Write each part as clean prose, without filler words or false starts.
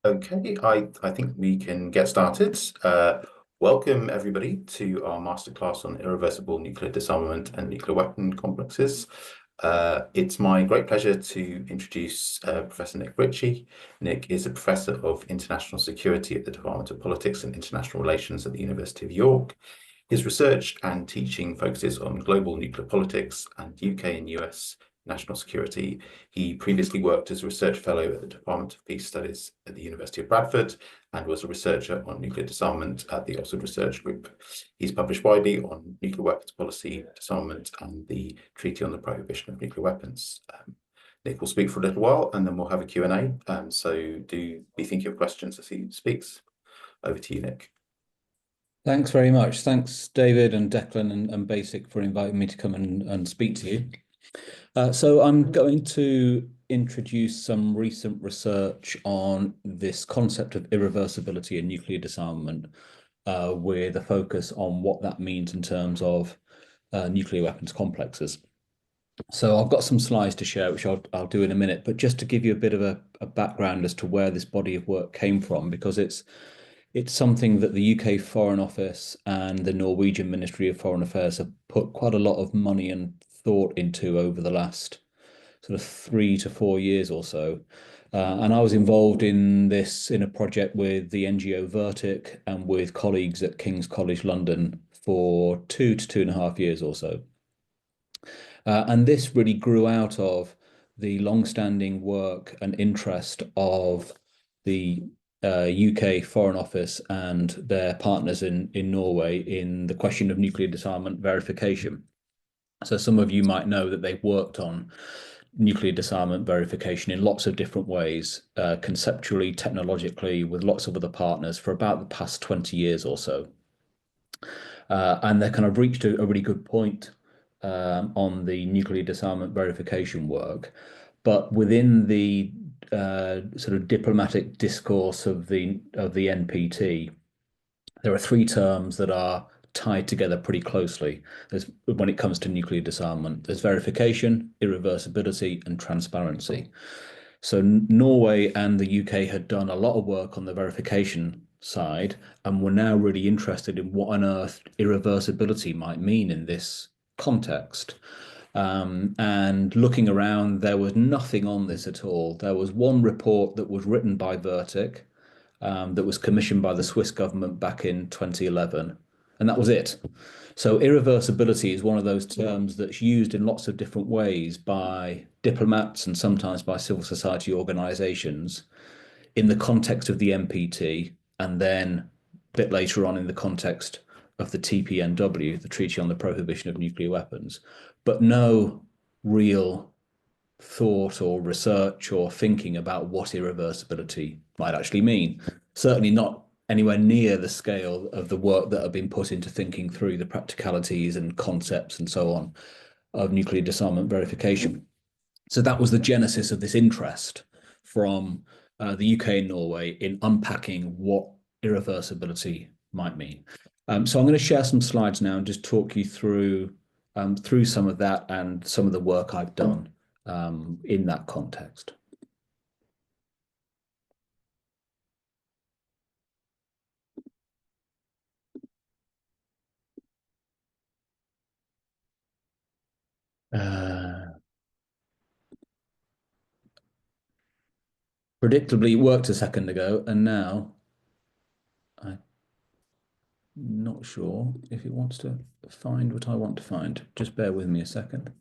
Okay, I think we can get started. Welcome everybody to our masterclass on irreversible nuclear disarmament and nuclear weapon complexes. It's my great pleasure to introduce Professor Nick Ritchie. Nick is a Professor of International Security at the Department of Politics and International Relations at the University of York. His research and teaching focuses on global nuclear politics and UK and US national security. He previously worked as a research fellow at the Department of Peace Studies at the University of Bradford and was a researcher on nuclear disarmament at the Oxford Research Group. He's published widely on nuclear weapons policy, disarmament, and the Treaty on the Prohibition of Nuclear Weapons. Nick will speak for a little while and then we'll have a Q&A. So do be thinking of questions as he speaks. Over to you, Nick. Thanks very much. Thanks, David and Declan and Basic for inviting me to come and speak to you. So I'm going to introduce some recent research on this concept of irreversibility and nuclear disarmament with a focus on what that means in terms of nuclear weapons complexes. So I've got some slides to share, which I'll do in a minute, but just to give you a bit of a background as to where this body of work came from, because it's something that the UK Foreign Office and the Norwegian Ministry of Foreign Affairs have put quite a lot of money and thought into over the last sort of 3 to 4 years or so. And I was involved in this in a project with the NGO VERTIC and with colleagues at King's College London for 2 to 2.5 years or so. And this really grew out of the long-standing work and interest of the UK Foreign Office and their partners in Norway in the question of nuclear disarmament verification. So some of you might know that they've worked on nuclear disarmament verification in lots of different ways, conceptually, technologically, with lots of other partners for about the past 20 years or so. And they kind of reached a really good point on the nuclear disarmament verification work. But within the sort of diplomatic discourse of the NPT, there are 3 terms that are tied together pretty closely. When it comes to nuclear disarmament, there's verification, irreversibility, and transparency. So Norway and the UK had done a lot of work on the verification side, and were now really interested in what on earth irreversibility might mean in this context. And looking around, there was nothing on this at all. There was one report that was written by VERTIC that was commissioned by the Swiss government back in 2011, and that was it. So irreversibility is one of those terms that's used in lots of different ways by diplomats and sometimes by civil society organizations in the context of the NPT, and then a bit later on in the context of the TPNW, the Treaty on the Prohibition of Nuclear Weapons, but no real thought or research or thinking about what irreversibility might actually mean. Certainly not anywhere near the scale of the work that have been put into thinking through the practicalities and concepts and so on of nuclear disarmament verification. So that was the genesis of this interest from the UK and Norway in unpacking what irreversibility might mean. So I'm going to share some slides now and just talk you through some of that and some of the work I've done in that context. Predictably, it worked a second ago, and now I'm not sure if it wants to find what I want to find. Just bear with me a second.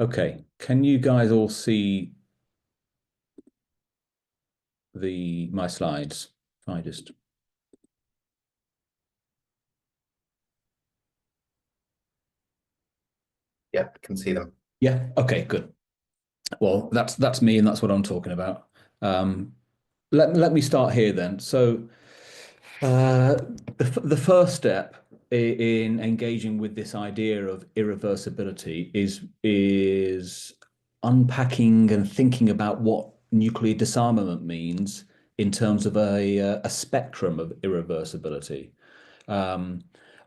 Okay, can you guys all see my slides? If I just... Yeah, I can see them. Yeah, okay, good. Well, that's me, and that's what I'm talking about. Let me start here then. So the first step in engaging with this idea of irreversibility is unpacking and thinking about what nuclear disarmament means in terms of a spectrum of irreversibility.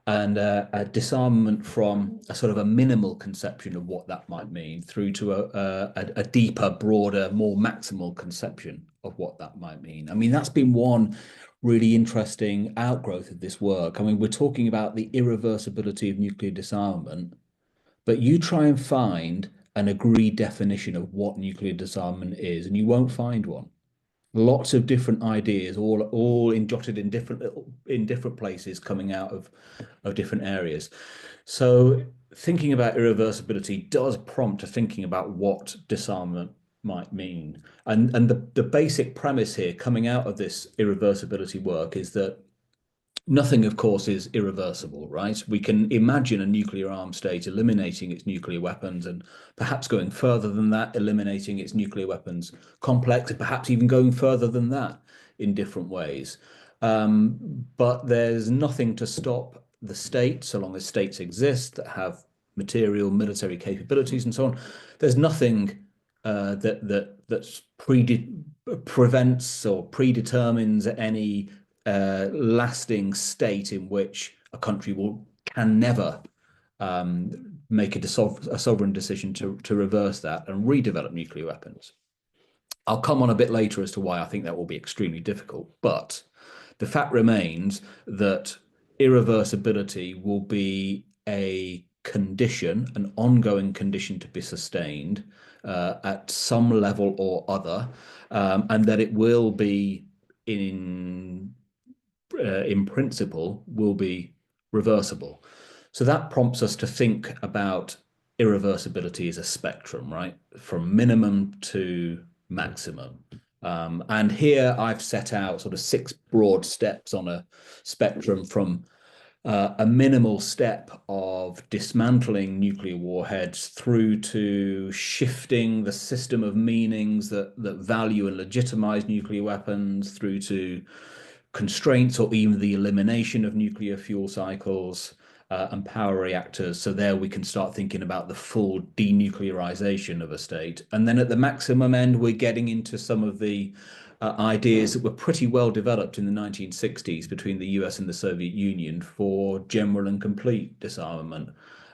And a disarmament from a sort of a minimal conception of what that might mean through to a deeper, broader, more maximal conception of what that might mean. I mean, that's been one really interesting outgrowth of this work. I mean, we're talking about the irreversibility of nuclear disarmament, but you try and find an agreed definition of what nuclear disarmament is, and you won't find one. Lots of different ideas, all jotted in different places, coming out of different areas. So thinking about irreversibility does prompt to thinking about what disarmament might mean. And the basic premise here coming out of this irreversibility work is that nothing, of course, is irreversible, right? We can imagine a nuclear armed state eliminating its nuclear weapons and perhaps going further than that, eliminating its nuclear weapons complex, and perhaps even going further than that in different ways. But there's nothing to stop the state, so long as states exist that have material military capabilities and so on. There's nothing that prevents or predetermines any lasting state in which a country can never make a sovereign decision to reverse that and redevelop nuclear weapons. I'll come on a bit later as to why I think that will be extremely difficult, but the fact remains that irreversibility will be a condition, an ongoing condition to be sustained at some level or other, and that it will be in principle will be reversible. So that prompts us to think about irreversibility as a spectrum, right? From minimum to maximum. And here I've set out sort of 6 broad steps on a spectrum from a minimal step of dismantling nuclear warheads through to shifting the system of meanings that value and legitimize nuclear weapons, through to constraints or even the elimination of nuclear fuel cycles and power reactors. So there we can start thinking about the full denuclearization of a state. And then at the maximum end, we're getting into some of the ideas that were pretty well developed in the 1960s between the US and the Soviet Union for general and complete disarmament,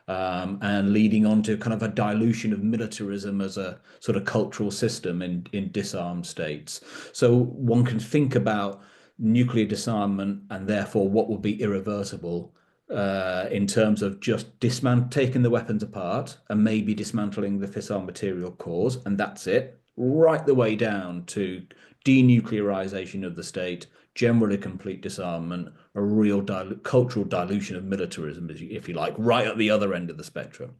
and leading on to kind of a dilution of militarism as a sort of cultural system in disarmed states. So one can think about nuclear disarmament and therefore what will be irreversible in terms of just taking the weapons apart and maybe dismantling the fissile material cores, and that's it, right the way down to denuclearization of the state, generally complete disarmament, a real cultural dilution of militarism, if you like, right at the other end of the spectrum.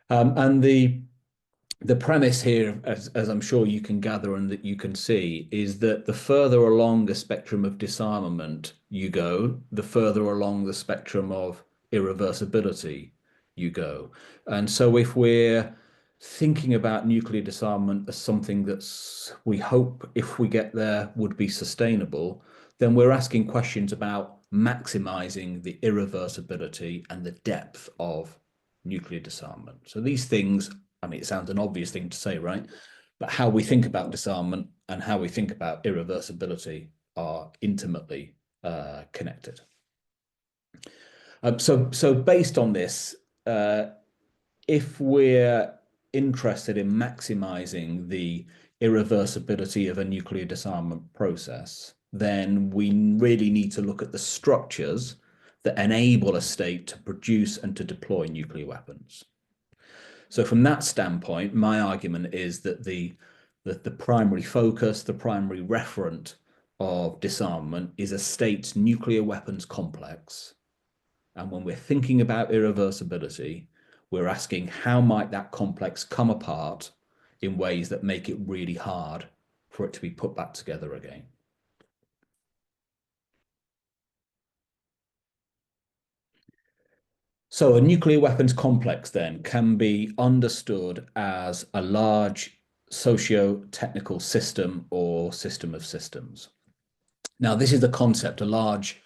And the premise here, as I'm sure you can gather and that you can see, is that the further along the spectrum of disarmament you go, the further along the spectrum of irreversibility you go. And so if we're thinking about nuclear disarmament as something that's, we hope, if we get there, would be sustainable, then we're asking questions about maximizing the irreversibility and the depth of nuclear disarmament. So these things, I mean, it sounds an obvious thing to say, right? But how we think about disarmament and how we think about irreversibility are intimately connected. So based on this, if we're interested in maximizing the irreversibility of a nuclear disarmament process, then we really need to look at the structures that enable a state to produce and to deploy nuclear weapons. So from that standpoint, my argument is that the primary focus, the primary referent of disarmament is a state's nuclear weapons complex. And when we're thinking about irreversibility, we're asking how might that complex come apart in ways that make it really hard for it to be put back together again. So a nuclear weapons complex then can be understood as a large socio-technical system or system of systems. Now, this is the concept. A large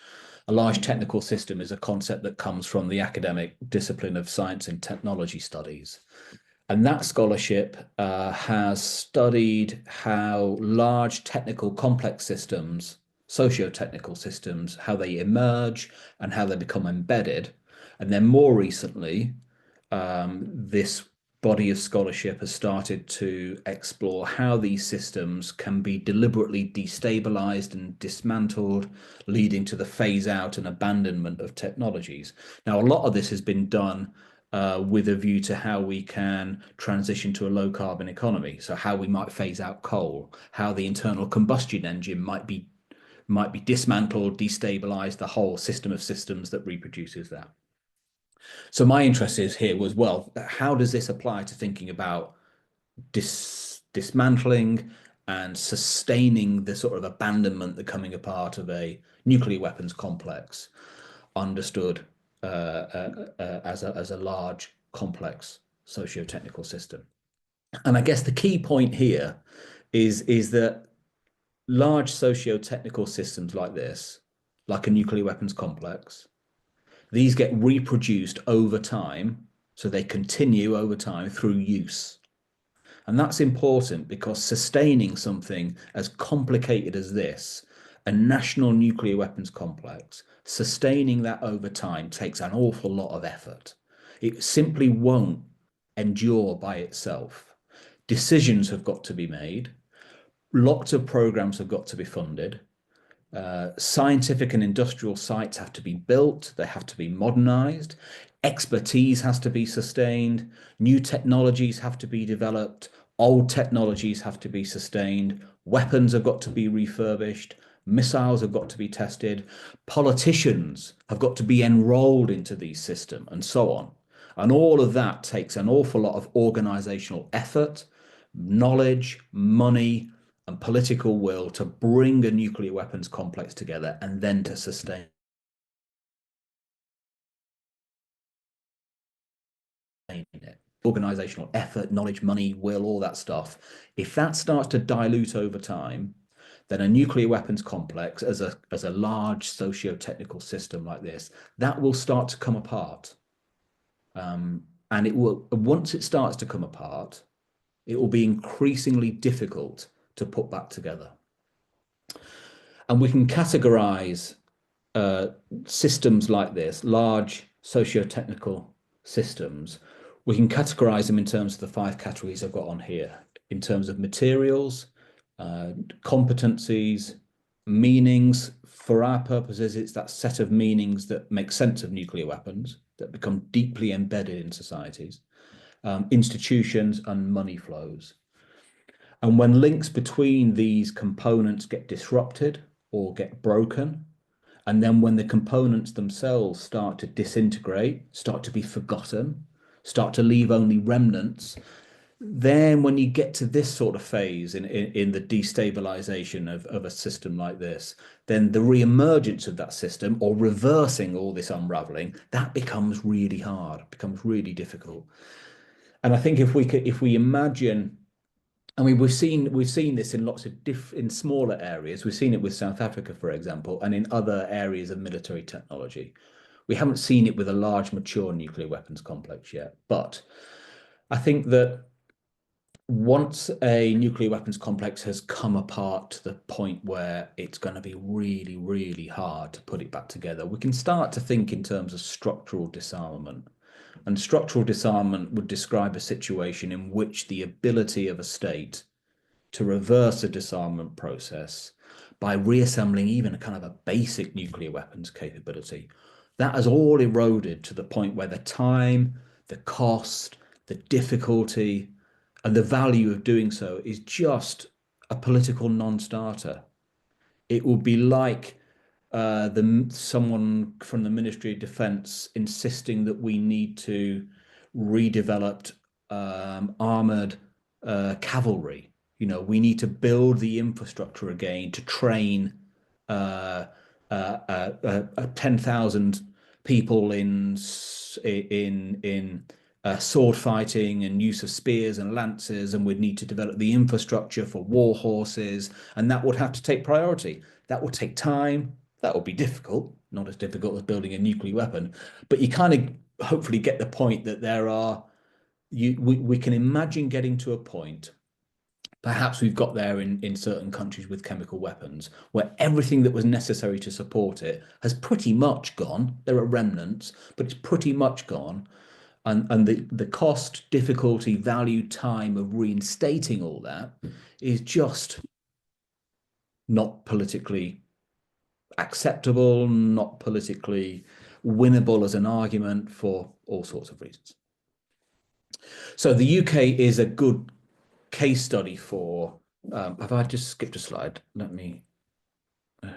technical system is a concept that comes from the academic discipline of science and technology studies. And that scholarship has studied how large technical complex systems, socio-technical systems, how they emerge and how they become embedded. And then more recently, this body of scholarship has started to explore how these systems can be deliberately destabilized and dismantled, leading to the phase out and abandonment of technologies. Now, a lot of this has been done with a view to how we can transition to a low carbon economy. So how we might phase out coal, how the internal combustion engine might be dismantled, destabilized, the whole system of systems that reproduces that. So my interest is here was, well, how does this apply to thinking about dismantling and sustaining the sort of abandonment, the coming apart of a nuclear weapons complex, understood as a large, complex socio-technical system. And I guess the key point here is that large socio-technical systems like this, like a nuclear weapons complex, these get reproduced over time, so they continue over time through use. And that's important because sustaining something as complicated as this, a national nuclear weapons complex, sustaining that over time takes an awful lot of effort. It simply won't endure by itself. Decisions have got to be made. Lots of programs have got to be funded. Scientific and industrial sites have to be built, they have to be modernized, expertise has to be sustained, new technologies have to be developed, old technologies have to be sustained, weapons have got to be refurbished, missiles have got to be tested, politicians have got to be enrolled into these systems, and so on. And all of that takes an awful lot of organizational effort, knowledge, money, and political will to bring a nuclear weapons complex together and then to sustain it. Organizational effort, knowledge, money, will, all that stuff. If that starts to dilute over time, then a nuclear weapons complex as a large socio-technical system like this, that will start to come apart. And it will, once it starts to come apart, it will be increasingly difficult to put back together. And we can categorize systems like this, large socio-technical systems, we can categorize them in terms of the 5 categories I've got on here, in terms of materials, competencies, meanings. For our purposes, it's that set of meanings that make sense of nuclear weapons, that become deeply embedded in societies, institutions, and money flows. And when links between these components get disrupted or get broken, and then when the components themselves start to disintegrate, start to be forgotten, start to leave only remnants, then when you get to this sort of phase in the destabilization of a system like this, then the re-emergence of that system or reversing all this unraveling, that becomes really hard, becomes really difficult. And I think if we imagine, I mean, we've seen this in lots of in smaller areas. We've seen it with South Africa, for example, and in other areas of military technology. We haven't seen it with a large, mature nuclear weapons complex yet. But I think that once a nuclear weapons complex has come apart to the point where it's going to be really, really hard to put it back together, we can start to think in terms of structural disarmament. And structural disarmament would describe a situation in which the ability of a state to reverse a disarmament process by reassembling even a kind of a basic nuclear weapons capability, that has all eroded to the point where the time, the cost, the difficulty, and the value of doing so is just a political non-starter. It will be like someone from the Ministry of Defence insisting that we need to redevelop armoured cavalry. You know, we need to build the infrastructure again to train 10,000 people in sword fighting and use of spears and lances, and we'd need to develop the infrastructure for war horses, and that would have to take priority. That would take time. That would be difficult, not as difficult as building a nuclear weapon, but you kind of hopefully get the point that there are we can imagine getting to a point, perhaps we've got there in certain countries with chemical weapons, where everything that was necessary to support it has pretty much gone. There are remnants, but it's pretty much gone. And the cost, difficulty, value, time of reinstating all that is just not politically acceptable, not politically winnable as an argument for all sorts of reasons. So the UK is a good case study for, have I just skipped a slide? Let me, I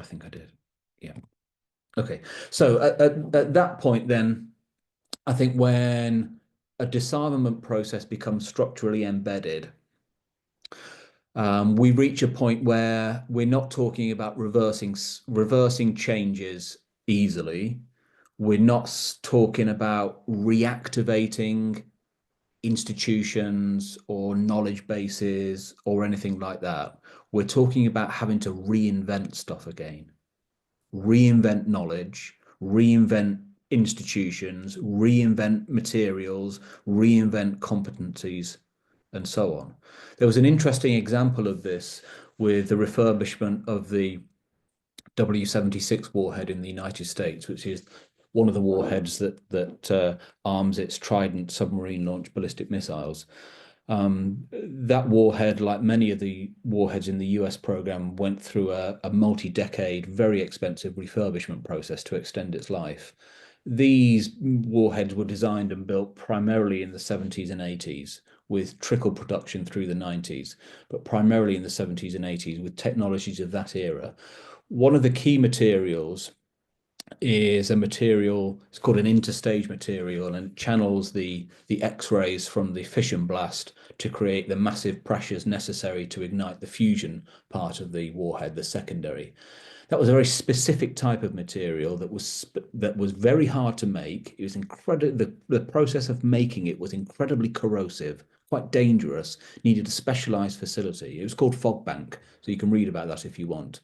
think I did. Yeah. Okay. So at that point, then, I think when a disarmament process becomes structurally embedded, we reach a point where we're not talking about reversing changes easily. We're not talking about reactivating institutions or knowledge bases or anything like that. We're talking about having to reinvent stuff again, reinvent knowledge, reinvent institutions, reinvent materials, reinvent competencies, and so on. There was an interesting example of this with the refurbishment of the W-76 warhead in the United States, which is one of the warheads that arms its Trident submarine-launched ballistic missiles. That warhead, like many of the warheads in the US program, went through a multi-decade, very expensive refurbishment process to extend its life. These warheads were designed and built primarily in the 70s and 80s, with trickle production through the 90s, but primarily in the 70s and 80s with technologies of that era. One of the key materials is a material, it's called an interstage material, and it channels the X-rays from the fission blast to create the massive pressures necessary to ignite the fusion part of the warhead, the secondary. That was a very specific type of material that was very hard to make. It was incredible. The process of making it was incredibly corrosive, quite dangerous, needed a specialized facility. It was called Fog Bank, so you can read about that if you want.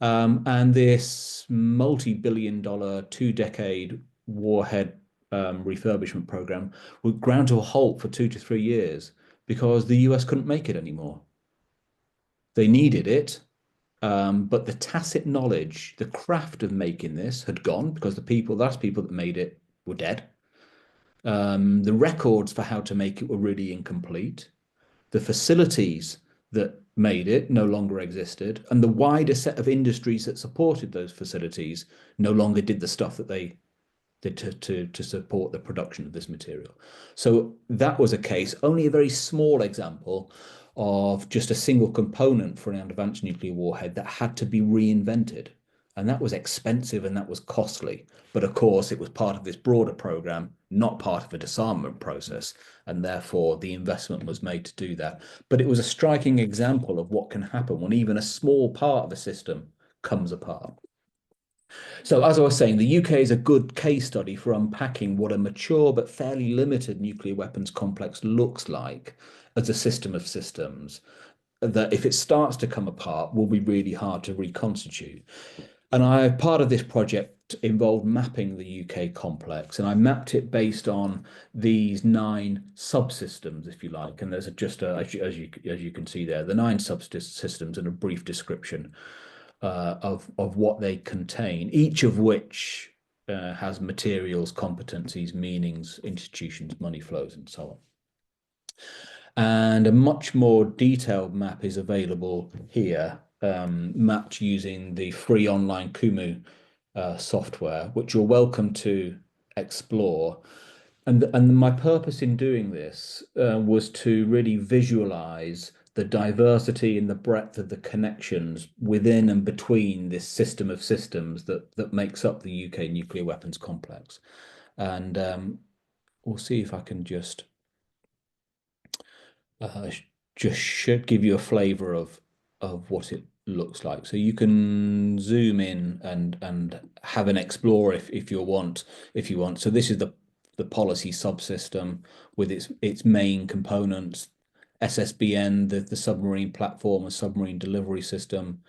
And this multi-billion-dollar, 2-decade warhead refurbishment program was ground to a halt for 2 to 3 years because the US couldn't make it anymore. They needed it, but the tacit knowledge, the craft of making this had gone because the last people that made it were dead. The records for how to make it were really incomplete. The facilities that made it no longer existed, and the wider set of industries that supported those facilities no longer did the stuff that they did to support the production of this material. So that was a case, only a very small example of just a single component for an advanced nuclear warhead that had to be reinvented. And that was expensive and that was costly. But of course, it was part of this broader program, not part of a disarmament process. And therefore, the investment was made to do that. But it was a striking example of what can happen when even a small part of a system comes apart. So as I was saying, the UK is a good case study for unpacking what a mature but fairly limited nuclear weapons complex looks like as a system of systems that if it starts to come apart will be really hard to reconstitute. And part of this project involved mapping the UK complex, and I mapped it based on these 9 subsystems, if you like. And there's just as you can see there, the 9 subsystems and a brief description of what they contain, each of which has materials, competencies, meanings, institutions, money flows, and so on. And a much more detailed map is available here, mapped using the free online Kumu software, which you're welcome to explore. And my purpose in doing this was to really visualize the diversity and the breadth of the connections within and between this system of systems that makes up the UK nuclear weapons complex. And we'll see if I can just should give you a flavor of what it looks like. So you can zoom in and have an explore if you want. So this is the policy subsystem with its main components: SSBN, the submarine platform, a submarine delivery system,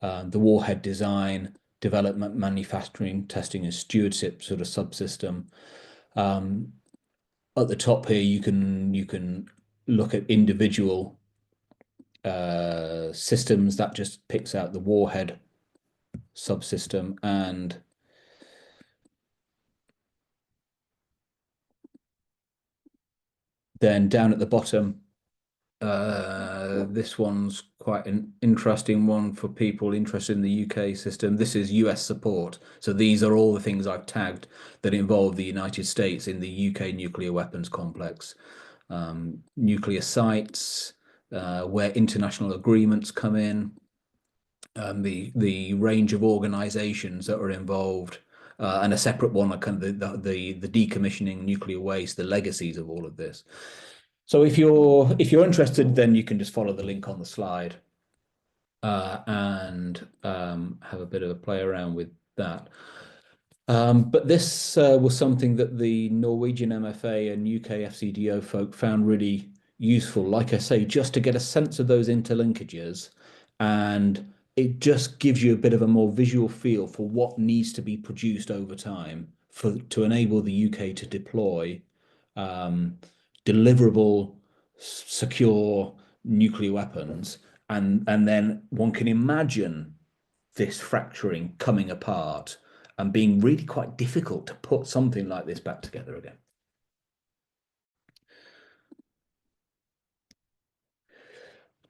the warhead design, development, manufacturing, testing, and stewardship sort of subsystem. At the top here, you can look at individual systems. That just picks out the warhead subsystem, and then down at the bottom, this one's quite an interesting one for people interested in the UK system. This is US support. So these are all the things I've tagged that involve the United States in the UK nuclear weapons complex. Nuclear sites, where international agreements come in, the range of organizations that are involved, and a separate one are kind of the decommissioning nuclear waste, the legacies of all of this. So if you're interested, then you can just follow the link on the slide and have a bit of a play around with that. But this was something that the Norwegian MFA and UK FCDO folk found really useful, like I say, just to get a sense of those interlinkages, and it just gives you a bit of a more visual feel for what needs to be produced over time to enable the UK to deploy deliverable, secure nuclear weapons. And then one can imagine this fracturing coming apart and being really quite difficult to put something like this back together again.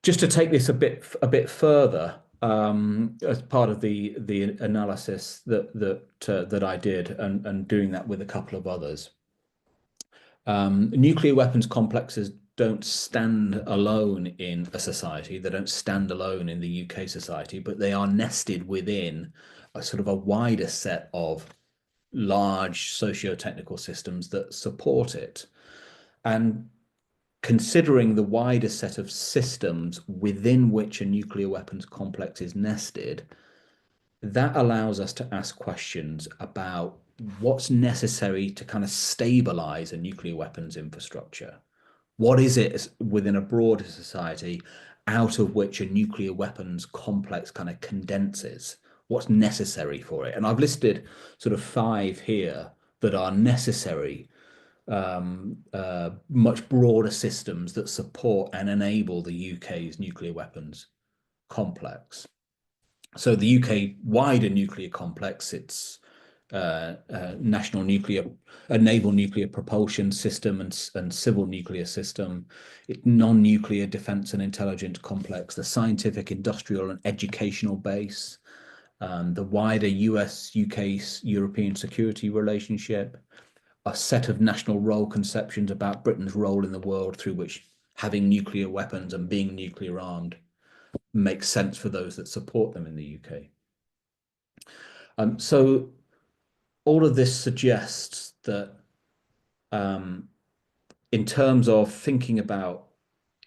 Just to take this a bit further, as part of the analysis that I did, and doing that with a couple of others. Nuclear weapons complexes don't stand alone in a society. They don't stand alone in the UK society, but they are nested within a sort of a wider set of large socio-technical systems that support it. And considering the wider set of systems within which a nuclear weapons complex is nested, that allows us to ask questions about what's necessary to kind of stabilize a nuclear weapons infrastructure. What is it within a broader society out of which a nuclear weapons complex kind of condenses? What's necessary for it? And I've listed sort of 5 here that are necessary, much broader systems that support and enable the UK's nuclear weapons complex. So the UK wider nuclear complex, its national nuclear, naval nuclear propulsion system and civil nuclear system, non-nuclear defence and intelligence complex, the scientific, industrial and educational base, the wider US-UK European security relationship, a set of national role conceptions about Britain's role in the world through which having nuclear weapons and being nuclear armed makes sense for those that support them in the UK. So all of this suggests that in terms of thinking about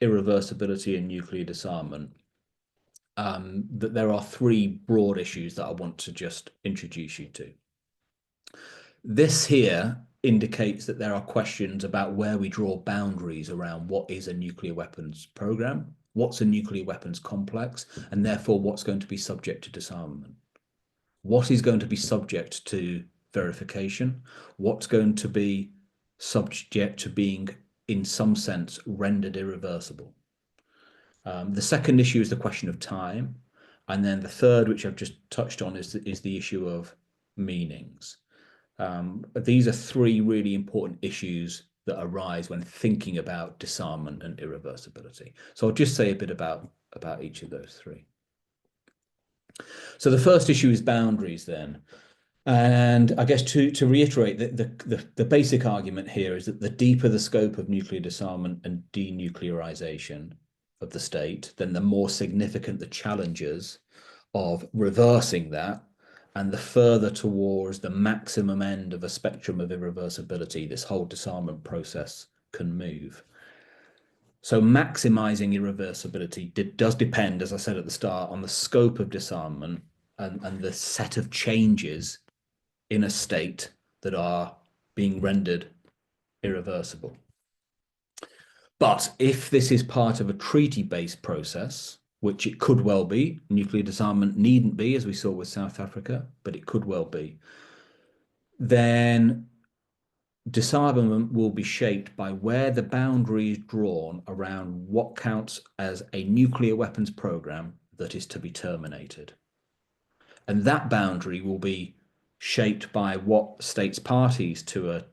irreversibility and nuclear disarmament, that there are 3 broad issues that I want to just introduce you to. This here indicates that there are questions about where we draw boundaries around what is a nuclear weapons program, what's a nuclear weapons complex, and therefore what's going to be subject to disarmament. What is going to be subject to verification? What's going to be subject to being, in some sense, rendered irreversible? The second issue is the question of time. And then the third, which I've just touched on, is the issue of meanings. These are 3 really important issues that arise when thinking about disarmament and irreversibility. So I'll just say a bit about each of those 3. So the first issue is boundaries then. And I guess to reiterate, the basic argument here is that the deeper the scope of nuclear disarmament and denuclearization of the state, then the more significant the challenges of reversing that, and the further towards the maximum end of a spectrum of irreversibility this whole disarmament process can move. So maximizing irreversibility does depend, as I said at the start, on the scope of disarmament and the set of changes in a state that are being rendered irreversible. But if this is part of a treaty-based process, which it could well be, nuclear disarmament needn't be, as we saw with South Africa, but it could well be, then disarmament will be shaped by where the boundary is drawn around what counts as a nuclear weapons program that is to be terminated. And that boundary will be shaped by what states parties to a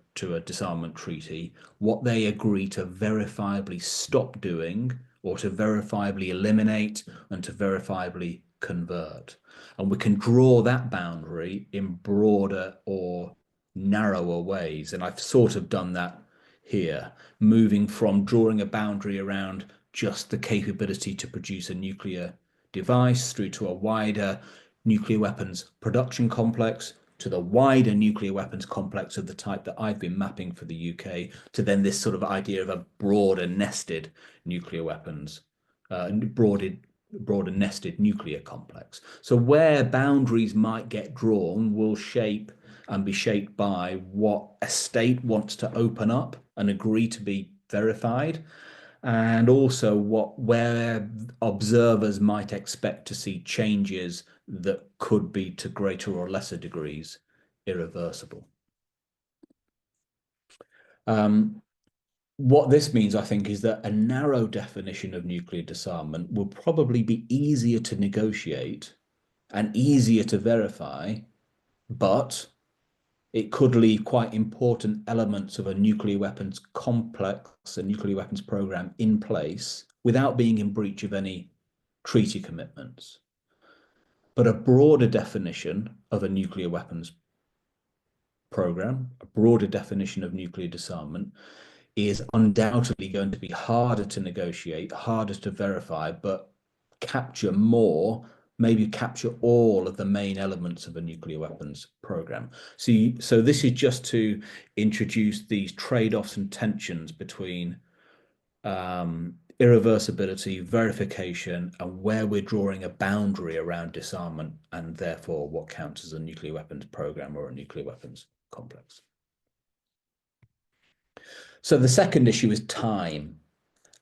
disarmament treaty, what they agree to verifiably stop doing or to verifiably eliminate and to verifiably convert. And we can draw that boundary in broader or narrower ways. And I've sort of done that here, moving from drawing a boundary around just the capability to produce a nuclear device through to a wider nuclear weapons production complex, to the wider nuclear weapons complex of the type that I've been mapping for the UK, to then this sort of idea of a broader nested nuclear weapons, broader nested nuclear complex. So where boundaries might get drawn will shape and be shaped by what a state wants to open up and agree to be verified, and also where observers might expect to see changes that could be to greater or lesser degrees irreversible. What this means, I think, is that a narrow definition of nuclear disarmament will probably be easier to negotiate and easier to verify, but it could leave quite important elements of a nuclear weapons complex, a nuclear weapons program in place without being in breach of any treaty commitments. But a broader definition of a nuclear weapons program, a broader definition of nuclear disarmament, is undoubtedly going to be harder to negotiate, harder to verify, but capture more, maybe capture all of the main elements of a nuclear weapons program. So this is just to introduce these trade-offs and tensions between irreversibility, verification, and where we're drawing a boundary around disarmament, and therefore what counts as a nuclear weapons program or a nuclear weapons complex. So the second issue is time.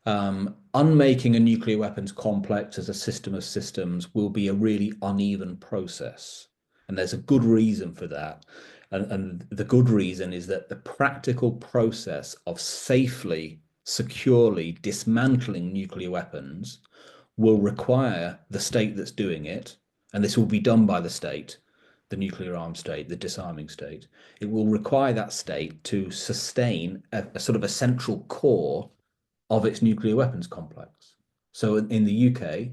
Unmaking a nuclear weapons complex as a system of systems will be a really uneven process. And there's a good reason for that. And the good reason is that the practical process of safely, securely dismantling nuclear weapons will require the state that's doing it, and this will be done by the state, the nuclear armed state, the disarming state. It will require that state to sustain a sort of a central core of its nuclear weapons complex. So in the UK,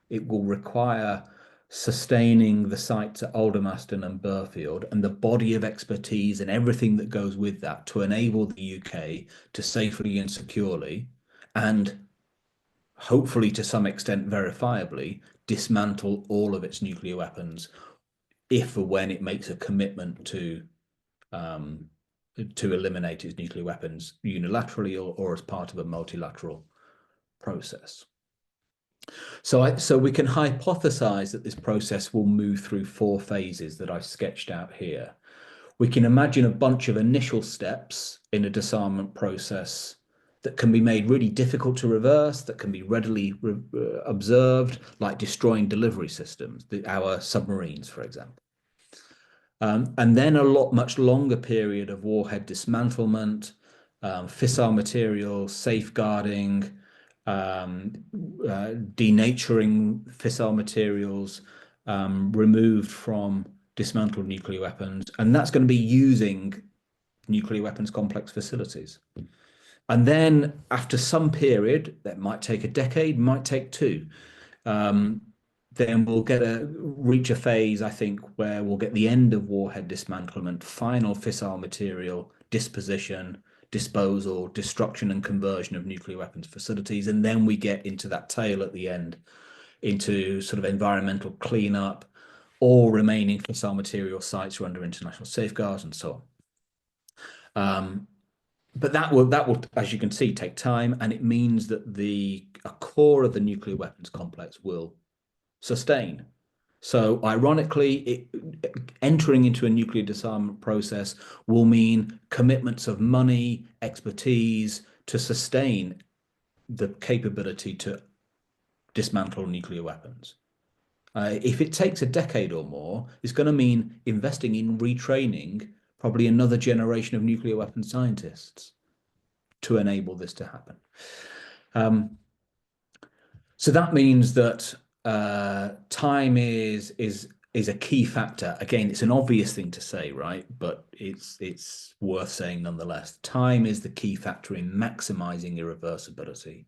it will require sustaining the sites at Aldermaston and Burfield and the body of expertise and everything that goes with that to enable the UK to safely and securely, and hopefully to some extent verifiably, dismantle all of its nuclear weapons if or when it makes a commitment to eliminate its nuclear weapons unilaterally or as part of a multilateral process. So we can hypothesize that this process will move through 4 phases that I've sketched out here. We can imagine a bunch of initial steps in a disarmament process that can be made really difficult to reverse, that can be readily observed, like destroying delivery systems, our submarines, for example. And then a much longer period of warhead dismantlement, fissile materials, safeguarding, denaturing fissile materials removed from dismantled nuclear weapons. And that's going to be using nuclear weapons complex facilities. And then after some period, that might take a decade, might take 2, then we'll reach a phase, I think, where we'll get the end of warhead dismantlement, final fissile material disposition, disposal, destruction and conversion of nuclear weapons facilities. And then we get into that tail at the end, into sort of environmental cleanup. All remaining fissile material sites are under international safeguards and so on. But that will, as you can see, take time, and it means that a core of the nuclear weapons complex will sustain. So ironically, entering into a nuclear disarmament process will mean commitments of money, expertise to sustain the capability to dismantle nuclear weapons. If it takes a decade or more, it's going to mean investing in retraining probably another generation of nuclear weapons scientists to enable this to happen. So that means that time is a key factor. Again, it's an obvious thing to say, right? But it's worth saying nonetheless. Time is the key factor in maximizing irreversibility.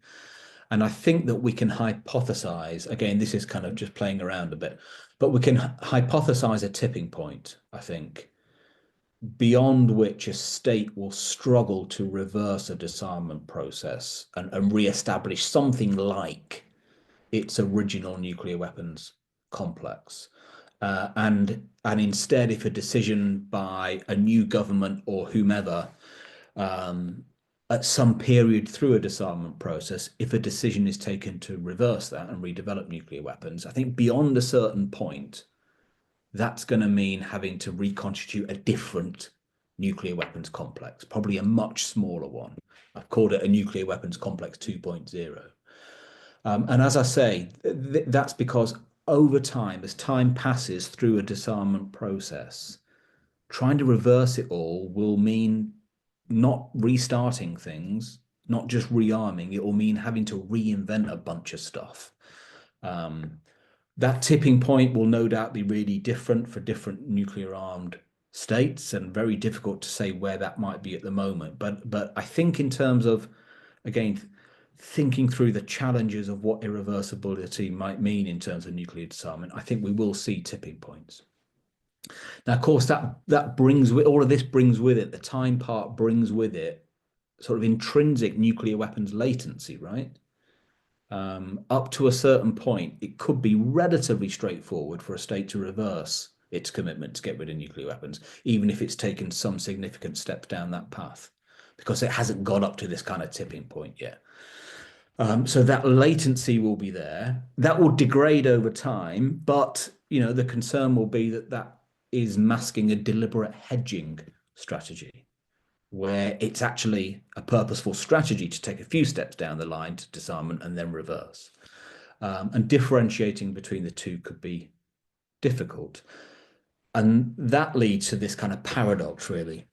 And I think that we can hypothesize, again, this is kind of just playing around a bit, but we can hypothesize a tipping point, I think, beyond which a state will struggle to reverse a disarmament process and re-establish something like its original nuclear weapons complex. And instead, if a decision by a new government or whomever at some period through a disarmament process, if a decision is taken to reverse that and redevelop nuclear weapons, I think beyond a certain point, that's going to mean having to reconstitute a different nuclear weapons complex, probably a much smaller one. I've called it a nuclear weapons complex 2.0. And as I say, that's because over time, as time passes through a disarmament process, trying to reverse it all will mean not restarting things, not just rearming. It will mean having to reinvent a bunch of stuff. That tipping point will no doubt be really different for different nuclear armed states, and very difficult to say where that might be at the moment. But I think in terms of, again, thinking through the challenges of what irreversibility might mean in terms of nuclear disarmament, I think we will see tipping points. Now, of course, that brings with all of this brings with it, the time part brings with it sort of intrinsic nuclear weapons latency, right? Up to a certain point, it could be relatively straightforward for a state to reverse its commitment to get rid of nuclear weapons, even if it's taken some significant steps down that path, because it hasn't got up to this kind of tipping point yet. So that latency will be there. That will degrade over time, but the concern will be that is masking a deliberate hedging strategy, where it's actually a purposeful strategy to take a few steps down the line to disarmament and then reverse. And differentiating between the two could be difficult. And that leads to this kind of paradox, really,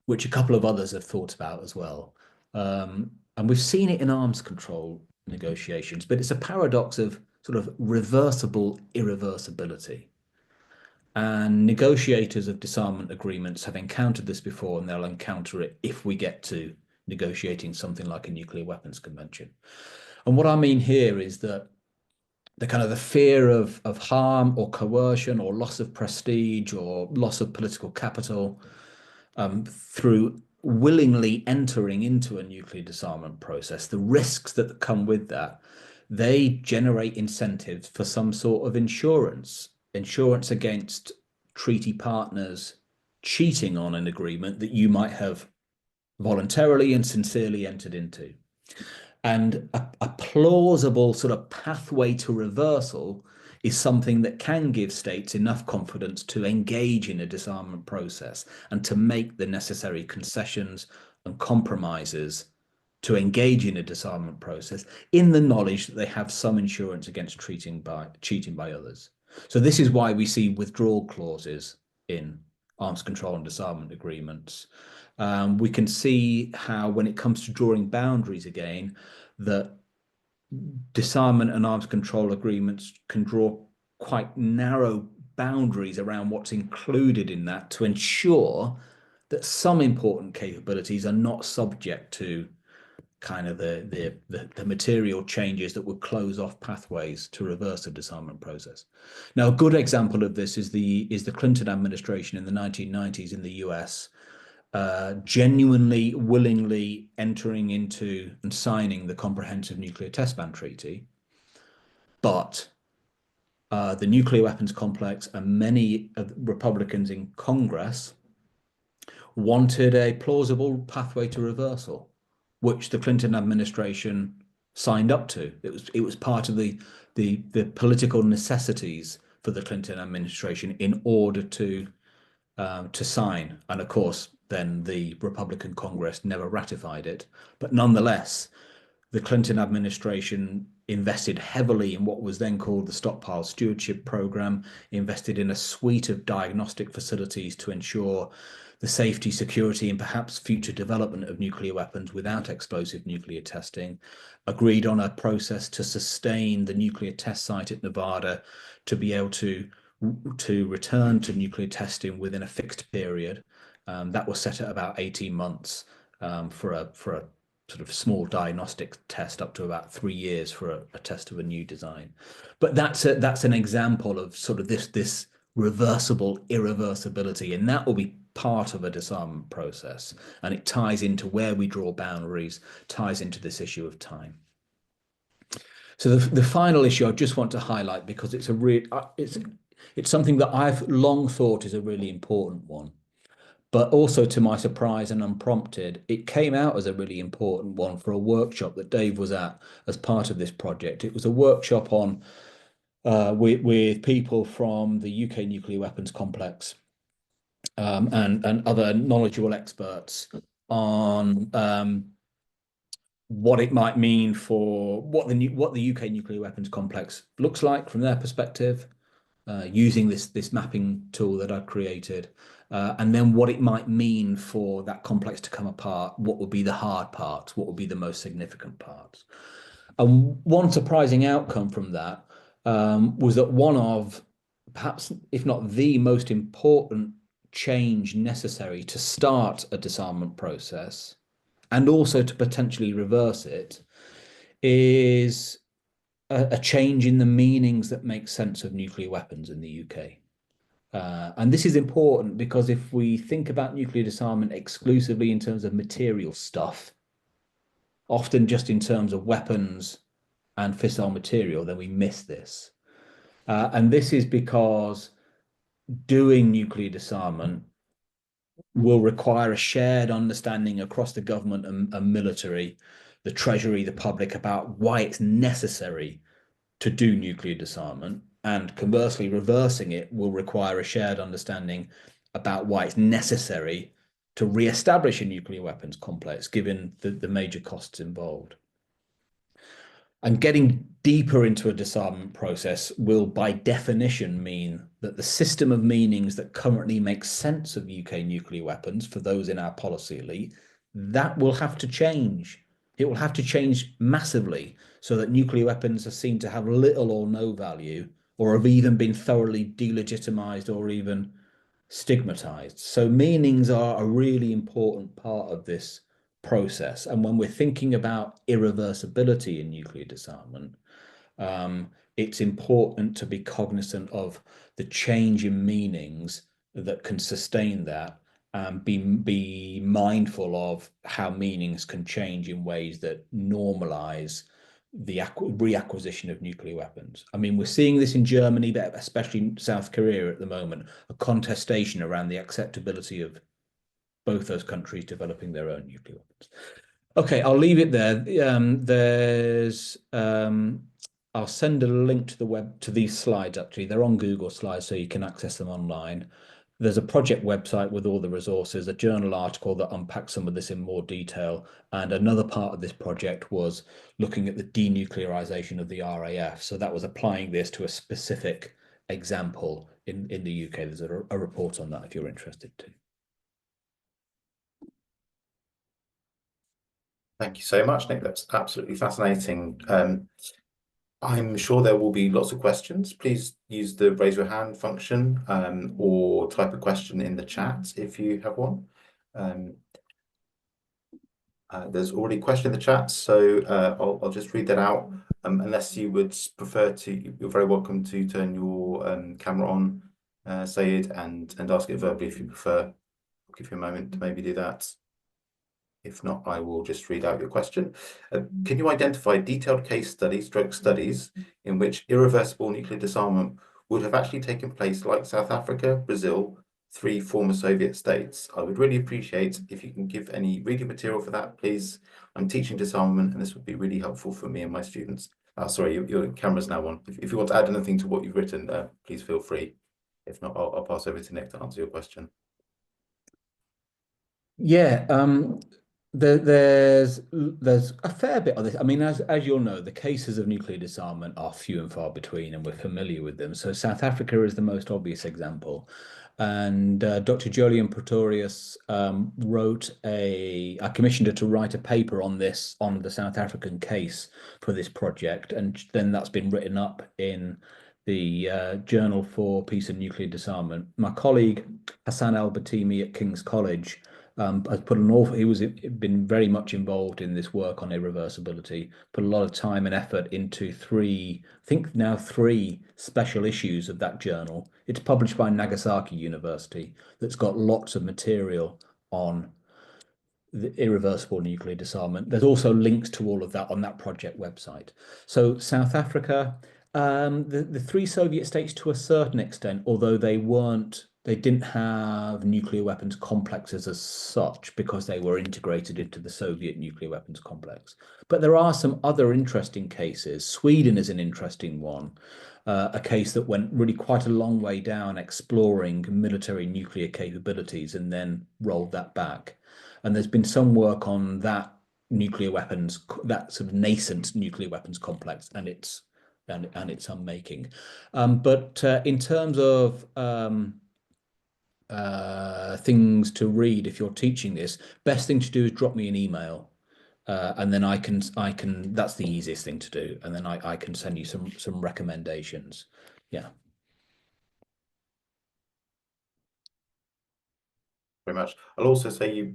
which a couple of others have thought about as well. And we've seen it in arms control negotiations, but it's a paradox of sort of reversible irreversibility. And negotiators of disarmament agreements have encountered this before, and they'll encounter it if we get to negotiating something like a nuclear weapons convention. And what I mean here is that the fear of harm or coercion or loss of prestige or loss of political capital through willingly entering into a nuclear disarmament process, the risks that come with that, they generate incentives for some sort of insurance against treaty partners cheating on an agreement that you might have voluntarily and sincerely entered into. And a plausible sort of pathway to reversal is something that can give states enough confidence to engage in a disarmament process and to make the necessary concessions and compromises to engage in a disarmament process in the knowledge that they have some insurance against cheating by others. So this is why we see withdrawal clauses in arms control and disarmament agreements. We can see how, when it comes to drawing boundaries again, that disarmament and arms control agreements can draw quite narrow boundaries around what's included in that to ensure that some important capabilities are not subject to kind of the material changes that would close off pathways to reverse the disarmament process. Now, a good example of this is the Clinton administration in the 1990s in the US, genuinely, willingly entering into and signing the Comprehensive Nuclear Test Ban Treaty. But the nuclear weapons complex and many Republicans in Congress wanted a plausible pathway to reversal, which the Clinton administration signed up to. It was part of the political necessities for the Clinton administration in order to sign. And of course, then the Republican Congress never ratified it. But nonetheless, the Clinton administration invested heavily in what was then called the Stockpile Stewardship Program, invested in a suite of diagnostic facilities to ensure the safety, security, and perhaps future development of nuclear weapons without explosive nuclear testing, agreed on a process to sustain the nuclear test site at Nevada to be able to return to nuclear testing within a fixed period. That was set at about 18 months for a sort of small diagnostic test, up to about 3 years for a test of a new design. But that's an example of sort of this reversible irreversibility, and that will be part of a disarmament process, and it ties into where we draw boundaries, ties into this issue of time. So the final issue I just want to highlight, because it's something that I've long thought is a really important one, but also to my surprise and unprompted, it came out as a really important one for a workshop that Dave was at as part of this project. It was a workshop on with people from the UK nuclear weapons complex and other knowledgeable experts on what it might mean for what the UK nuclear weapons complex looks like from their perspective, using this mapping tool that I've created, and then what it might mean for that complex to come apart. What would be the hard parts? What would be the most significant parts? And one surprising outcome from that was that one of, perhaps if not the most important change necessary to start a disarmament process and also to potentially reverse it is a change in the meanings that make sense of nuclear weapons in the UK. And this is important because if we think about nuclear disarmament exclusively in terms of material stuff, often just in terms of weapons and fissile material, then we miss this. And this is because doing nuclear disarmament will require a shared understanding across the government and military, the Treasury, the public, about why it's necessary to do nuclear disarmament. And conversely, reversing it will require a shared understanding about why it's necessary to re-establish a nuclear weapons complex, given the major costs involved. And getting deeper into a disarmament process will, by definition, mean that the system of meanings that currently makes sense of UK nuclear weapons for those in our policy elite, that will have to change. It will have to change massively so that nuclear weapons are seen to have little or no value, or have even been thoroughly delegitimized or even stigmatized. So meanings are a really important part of this process. And when we're thinking about irreversibility in nuclear disarmament, it's important to be cognizant of the change in meanings that can sustain that, and be mindful of how meanings can change in ways that normalize the reacquisition of nuclear weapons. I mean, we're seeing this in Germany, but especially in South Korea at the moment, a contestation around the acceptability of both those countries developing their own nuclear weapons. Okay, I'll leave it there. I'll send a link to the web to these slides. Actually, they're on Google Slides, so you can access them online. There's a project website with all the resources, a journal article that unpacks some of this in more detail. And another part of this project was looking at the denuclearization of the RAF. So that was applying this to a specific example in the UK. There's a report on that if you're interested too. Thank you so much, Nick. That's absolutely fascinating. I'm sure there will be lots of questions. Please use the raise your hand function or type a question in the chat if you have one. There's already a question in the chat, so I'll just read that out. Unless you would prefer to, you're very welcome to turn your camera on, Sayed, and ask it verbally if you prefer. I'll give you a moment to maybe do that. If not, I will just read out your question. Can you identify detailed case studies, studies, in which irreversible nuclear disarmament would have actually taken place, like South Africa, Brazil, 3 former Soviet states? I would really appreciate if you can give any reading material for that, please. I'm teaching disarmament, and this would be really helpful for me and my students. Sorry, your camera's now on. If you want to add anything to what you've written, please feel free. If not, I'll pass over to Nick to answer your question. Yeah. there's a fair bit of this. I mean, as you'll know, the cases of nuclear disarmament are few and far between, and we're familiar with them. So South Africa is the most obvious example. And Dr. Jolyon Pretorius I commissioned her to write a paper on this, on the South African case for this project. And then that's been written up in the Journal for Peace and Nuclear Disarmament. My colleague, Hassan Al-Batimi at King's College, has put an awful, he was been very much involved in this work on irreversibility, put a lot of time and effort into I think now three special issues of that journal. It's published by Nagasaki University, that's got lots of material on the irreversible nuclear disarmament. There's also links to all of that on that project website. So South Africa, the three Soviet states to a certain extent, although they didn't have nuclear weapons complexes as such because they were integrated into the Soviet nuclear weapons complex. But there are some other interesting cases. Sweden is an interesting one, a case that went really quite a long way down exploring military nuclear capabilities and then rolled that back. And there's been some work on that nuclear weapons, that sort of nascent nuclear weapons complex, and its unmaking. But in terms of things to read, if you're teaching this, best thing to do is drop me an email, and then I can. That's the easiest thing to do, and then I can send you some recommendations. Yeah. Very much. I'll also say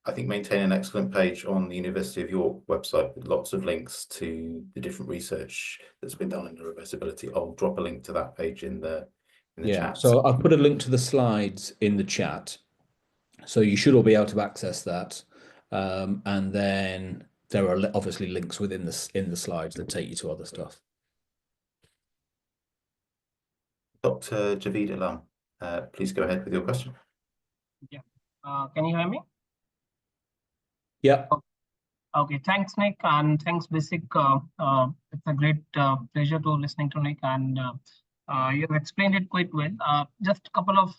I think, maintain an excellent page on the University of York website with lots of links to the different research that's been done in irreversibility. I'll drop a link to that page in the chat. So I've put a link to the slides in the chat, so you should all be able to access that. And then there are obviously links within in the slides that take you to other stuff. Dr. Javeed Alam, please go ahead with your question. Yeah. Can you hear me? Yeah. Okay. Thanks, Nick, and thanks, Basic. It's a great pleasure to listening to Nick, and you have explained it quite well. Just a couple of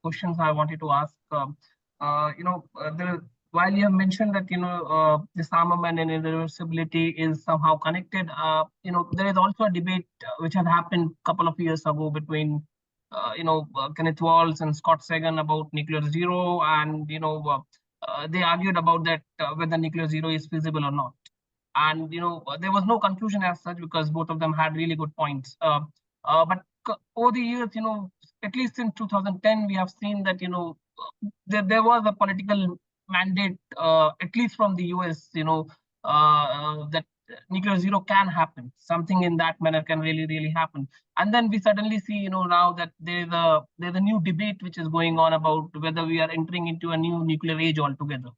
questions I wanted to ask. While you have mentioned that disarmament and irreversibility is somehow connected, there is also a debate which had happened a couple of years ago between Kenneth Waltz and Scott Sagan about nuclear zero, and they argued about that whether nuclear zero is feasible or not. And there was no conclusion as such because both of them had really good points. But over the years, at least in 2010, we have seen that there was a political mandate, at least from the US, that nuclear zero can happen. Something in that manner can really happen. And then we suddenly see, now that there's a new debate which is going on about whether we are entering into a new nuclear age altogether.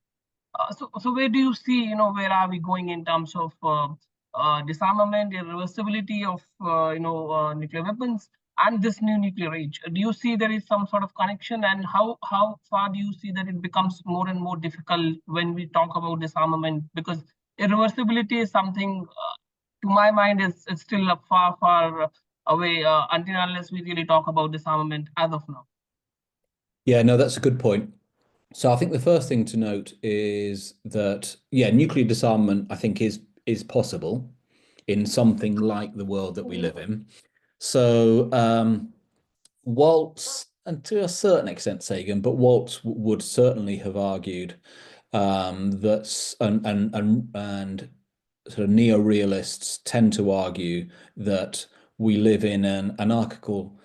So where do you see, where are we going in terms of disarmament, irreversibility of, nuclear weapons and this new nuclear age? Do you see there is some sort of connection, and how far do you see that it becomes more and more difficult when we talk about disarmament? Because irreversibility is something, to my mind, is still a far away until unless we really talk about disarmament as of now. Yeah, no, that's a good point. So I think the first thing to note is that, yeah, nuclear disarmament, I think, is possible in something like the world that we live in. So Waltz, and to a certain extent Sagan, but Waltz would certainly have argued that, and sort of neo-realists tend to argue that we live in an anarchical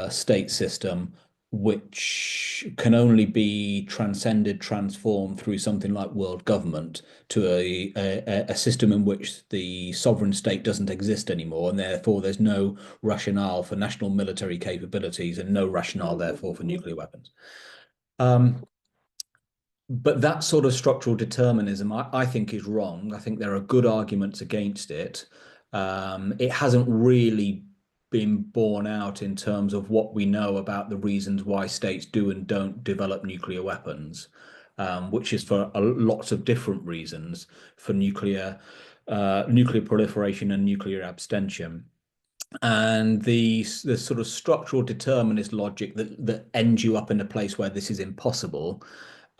state system which can only be transformed through something like world government to a system in which the sovereign state doesn't exist anymore, and therefore there's no rationale for national military capabilities and no rationale, therefore, for nuclear weapons. But that sort of structural determinism, I think, is wrong. I think there are good arguments against it. It hasn't really been borne out in terms of what we know about the reasons why states do and don't develop nuclear weapons, which is for lots of different reasons for nuclear proliferation and nuclear abstention. And the sort of structural determinist logic that ends you up in a place where this is impossible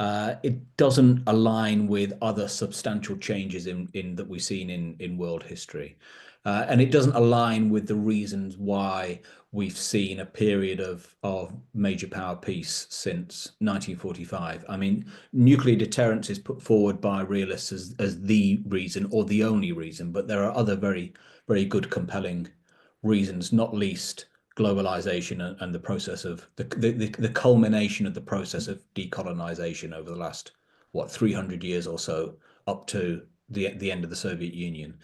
it doesn't align with other substantial changes in that we've seen in world history. And it doesn't align with the reasons why we've seen a period of major power peace since 1945. I mean, nuclear deterrence is put forward by realists as the reason or the only reason, but there are other very, very good, compelling reasons, not least globalization and the process of the culmination of the process of decolonization over the last, 300 years or so, up to the end of the Soviet Union.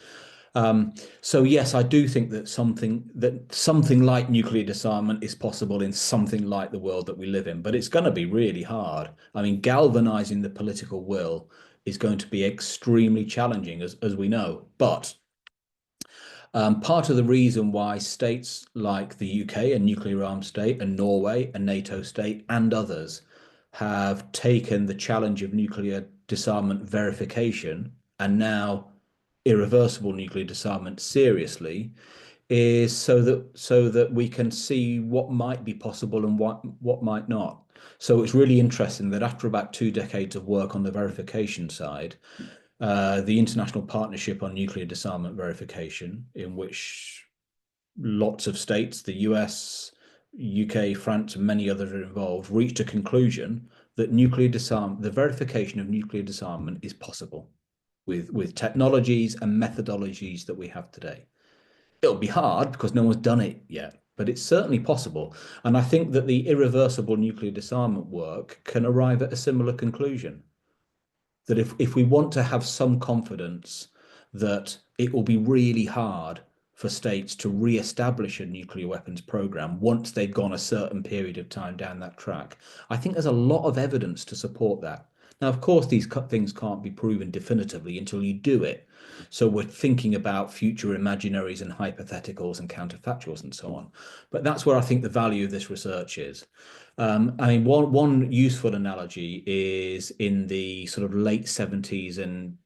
So yes, I do think that something like nuclear disarmament is possible in something like the world that we live in, but it's going to be really hard. I mean, galvanizing the political will is going to be extremely challenging, as we know. But part of the reason why states like the UK, a nuclear armed state, and Norway, a NATO state, and others have taken the challenge of nuclear disarmament verification and now irreversible nuclear disarmament seriously is so that we can see what might be possible and what might not. So it's really interesting that after about 2 decades of work on the verification side, the International Partnership on Nuclear Disarmament Verification, in which lots of states, the US, UK, France, and many others are involved, reached a conclusion that the verification of nuclear disarmament is possible with technologies and methodologies that we have today. It'll be hard because no one's done it yet, but it's certainly possible. And I think that the irreversible nuclear disarmament work can arrive at a similar conclusion. That if we want to have some confidence that it will be really hard for states to re-establish a nuclear weapons program once they've gone a certain period of time down that track, I think there's a lot of evidence to support that. Now, of course, these things can't be proven definitively until you do it. So we're thinking about future imaginaries and hypotheticals and counterfactuals and so on. But that's where I think the value of this research is. I mean, one useful analogy is in the sort of late 70s and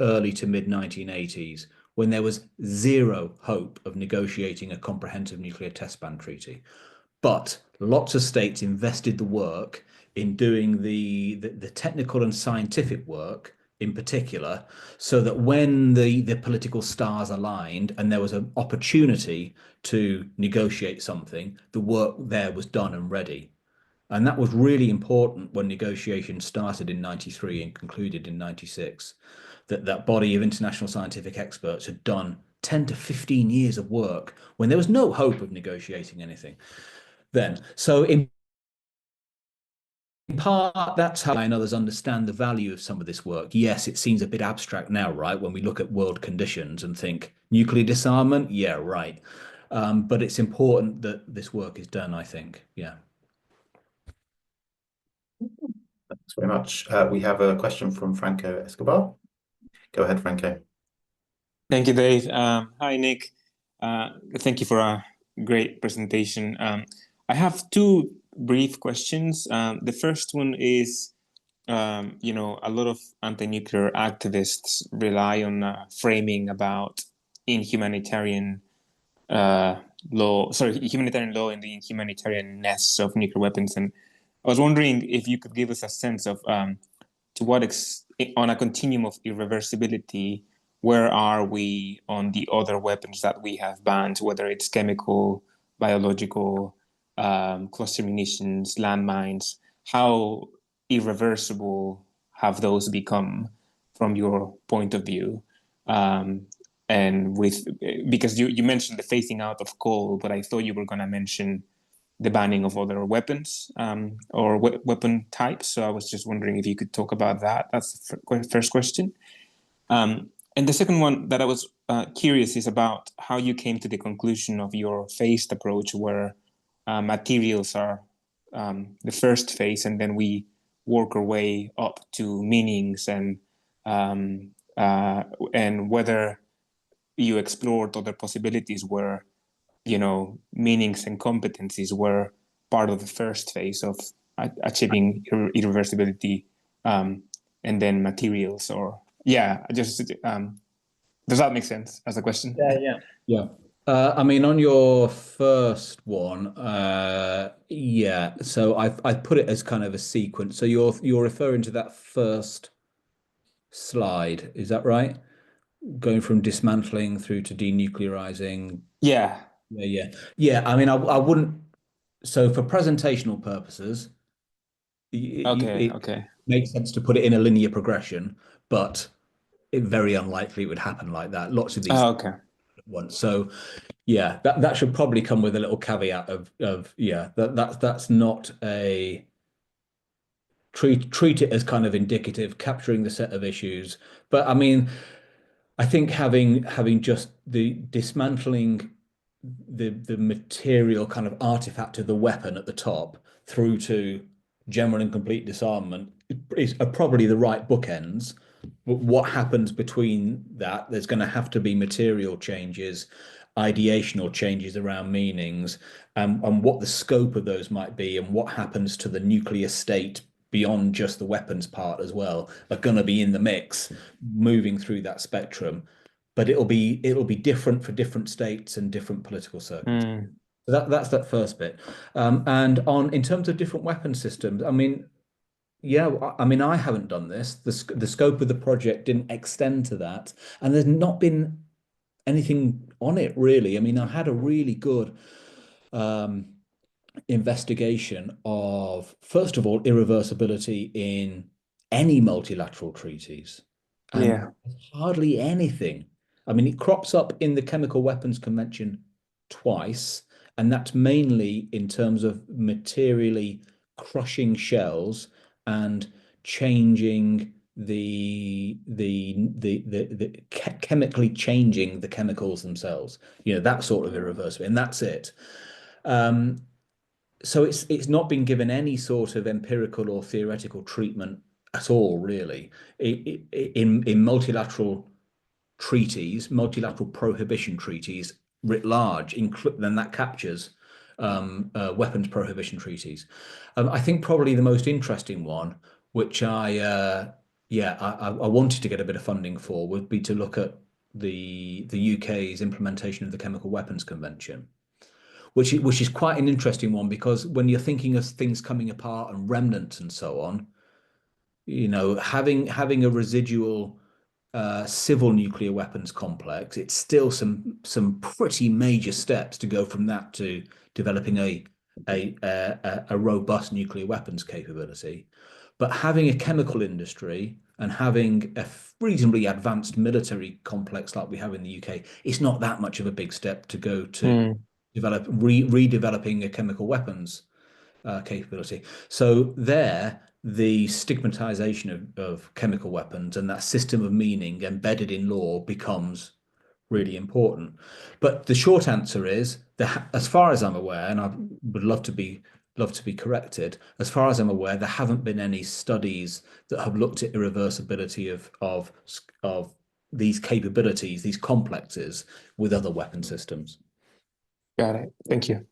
early to mid 1980s, when there was zero hope of negotiating a comprehensive nuclear test ban treaty. But lots of states invested the work in doing the technical and scientific work in particular, so that when the political stars aligned and there was an opportunity to negotiate something, the work there was done and ready. And that was really important when negotiations started in 93 and concluded in 96, that body of international scientific experts had done 10 to 15 years of work when there was no hope of negotiating anything then. So in part, that's how and others understand the value of some of this work. Yes, it seems a bit abstract now, right? When we look at world conditions and think nuclear disarmament, yeah, right. But it's important that this work is done, I think. Yeah. Thanks very much. We have a question from Franco Escobar. Go ahead, Franco. Thank you, Dave. Hi, Nick. Thank you for a great presentation. I have 2 brief questions. The first one is, a lot of anti-nuclear activists rely on framing about humanitarian law and the humanitarianness of nuclear weapons. And I was wondering if you could give us a sense of to what on a continuum of irreversibility, where are we on the other weapons that we have banned, whether it's chemical, biological, cluster munitions, landmines? How irreversible have those become from your point of view? And because you mentioned the phasing out of coal, but I thought you were going to mention the banning of other weapons or weapon types. So I was just wondering if you could talk about that. That's the first question. And the second one that I was curious is about how you came to the conclusion of your phased approach, where materials are the first phase, and then we work our way up to meanings, and whether you explored other possibilities where, meanings and competencies were part of the first phase of achieving irreversibility, and then materials, or does that make sense as a question? Yeah. I mean, on your first one, yeah. So I've put it as kind of a sequence. So you're referring to that first slide, is that right? Going from dismantling through to denuclearizing. Yeah. Yeah. I mean, I wouldn't. So for presentational purposes, Okay. it Okay. makes sense to put it in a linear progression, but it's very unlikely it would happen like that. Lots of these Okay. at once. So yeah, that should probably come with a little caveat of yeah, that's not a treat it as kind of indicative, capturing the set of issues. But I mean, I think having just the dismantling the material kind of artifact of the weapon at the top through to general and complete disarmament are probably the right bookends. But what happens between that? There's going to have to be material changes, ideational changes around meanings, and what the scope of those might be, and what happens to the nuclear state beyond just the weapons part as well are going to be in the mix, moving through that spectrum. But it'll be different for different states and different political circuits. Mm. So that's that first bit. And on in terms of different weapon systems, I mean, yeah, I mean, I haven't done this. The scope of the project didn't extend to that, and there's not been anything on it really. I mean, I had a really good um, investigation of, first of all, irreversibility in any multilateral treaties, and Yeah. hardly anything. I mean, it crops up in the Chemical Weapons Convention twice, and that's mainly in terms of materially crushing shells and changing chemically changing the chemicals themselves. You know, that sort of irreversible, and that's it. Um, so it's not been given any sort of empirical or theoretical treatment at all, really. In multilateral treaties, multilateral prohibition treaties writ large, then that captures weapons prohibition treaties. I think probably the most interesting one, which I wanted to get a bit of funding for, would be to look at the UK's implementation of the Chemical Weapons Convention, which is quite an interesting one, because when you're thinking of things coming apart and remnants and so on, you know, having a residual civil nuclear weapons complex, it's still some pretty major steps to go from that to developing a robust nuclear weapons capability. But having a chemical industry and having a reasonably advanced military complex like we have in the UK, it's not that much of a big step to go to Mm. redeveloping a chemical weapons capability. So there, the stigmatization of chemical weapons and that system of meaning embedded in law becomes really important. But the short answer is that, as far as I'm aware, and I would love to be corrected, as far as I'm aware, there haven't been any studies that have looked at irreversibility of these capabilities, these complexes, with other weapon systems. Got it. Thank you.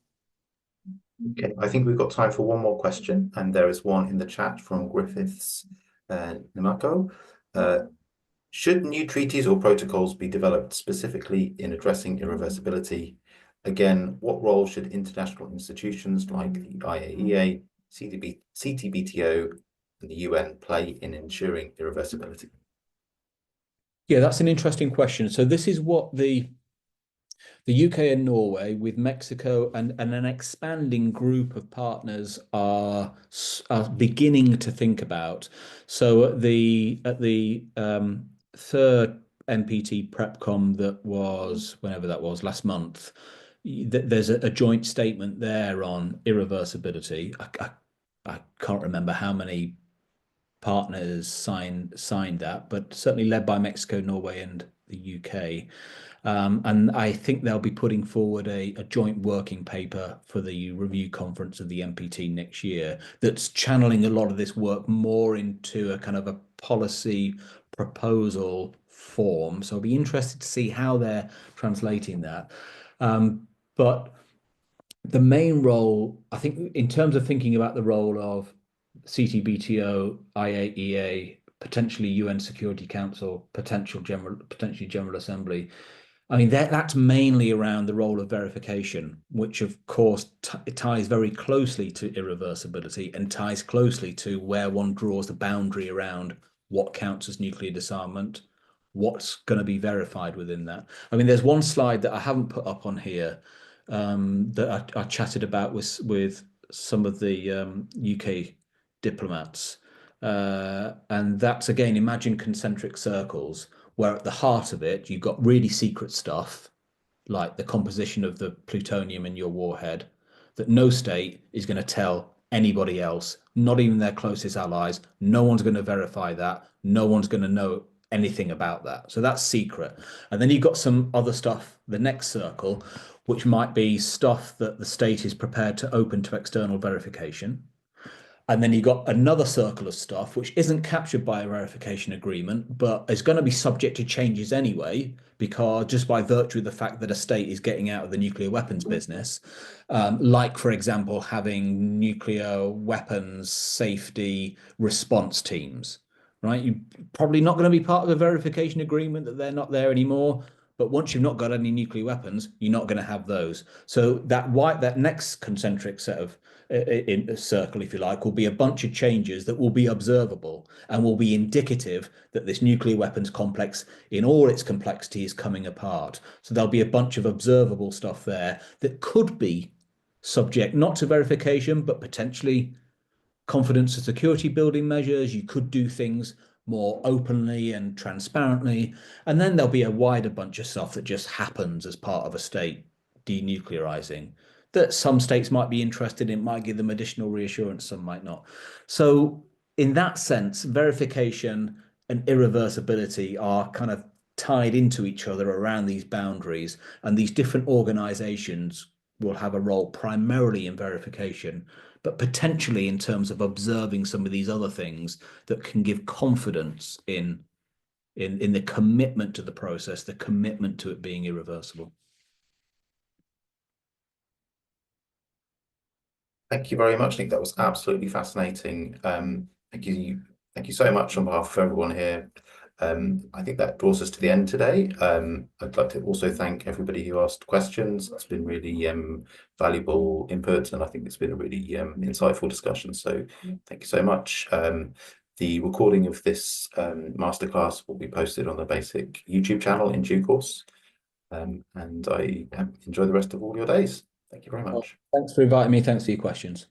Okay, I think we've got time for one more question, and there is one in the chat from Griffiths Nimako. Should new treaties or protocols be developed specifically in addressing irreversibility? Again, what role should international institutions like the IAEA, CTBTO, and the UN play in ensuring irreversibility? Yeah, that's an interesting question. So this is what the UK and Norway, with Mexico and an expanding group of partners, are beginning to think about. So at the third NPT PrepCom, that was whenever that was, last month, there's a joint statement there on irreversibility. I can't remember how many partners signed that, but certainly led by Mexico, Norway, and the UK. And I think they'll be putting forward a joint working paper for the review conference of the NPT next year that's channeling a lot of this work more into a kind of a policy proposal form. So I'll be interested to see how they're translating that. But the main role, I think, in terms of thinking about the role of CTBTO, IAEA, potentially UN Security Council, potentially General Assembly, I mean, that's mainly around the role of verification, which of course ties very closely to irreversibility and ties closely to where one draws the boundary around what counts as nuclear disarmament, what's going to be verified within that. I mean, there's one slide that I haven't put up on here that I chatted about with some of the UK diplomats. And that's, again, imagine concentric circles, where at the heart of it, you've got really secret stuff, like the composition of the plutonium in your warhead, that no state is going to tell anybody else, not even their closest allies. No one's going to verify that. No one's going to know anything about that. So that's secret. And then you've got some other stuff, the next circle, which might be stuff that the state is prepared to open to external verification. And then you've got another circle of stuff which isn't captured by a verification agreement, but is going to be subject to changes anyway, because just by virtue of the fact that a state is getting out of the nuclear weapons business, like, for example, having nuclear weapons safety response teams, right? You're probably not going to be part of a verification agreement that they're not there anymore. But once you've not got any nuclear weapons, you're not going to have those. So that next concentric set of in a circle, if you like, will be a bunch of changes that will be observable and will be indicative that this nuclear weapons complex in all its complexity is coming apart. So there'll be a bunch of observable stuff there that could be subject not to verification, but potentially confidence and security building measures. You could do things more openly and transparently. And then there'll be a wider bunch of stuff that just happens as part of a state denuclearizing, that some states might be interested in, might give them additional reassurance, some might not. So in that sense, verification and irreversibility are kind of tied into each other around these boundaries, and these different organizations will have a role primarily in verification, but potentially in terms of observing some of these other things that can give confidence in the commitment to the process, the commitment to it being irreversible. Thank you very much, Nick. That was absolutely fascinating. Thank you so much on behalf of everyone here. I think that draws us to the end today. I'd like to also thank everybody who asked questions. It's been really valuable input, and I think it's been a really insightful discussion. So thank you so much. The recording of this masterclass will be posted on the BASIC YouTube channel in due course. And I enjoy the rest of all your days. Thank you very much. Thanks for inviting me. Thanks for your questions.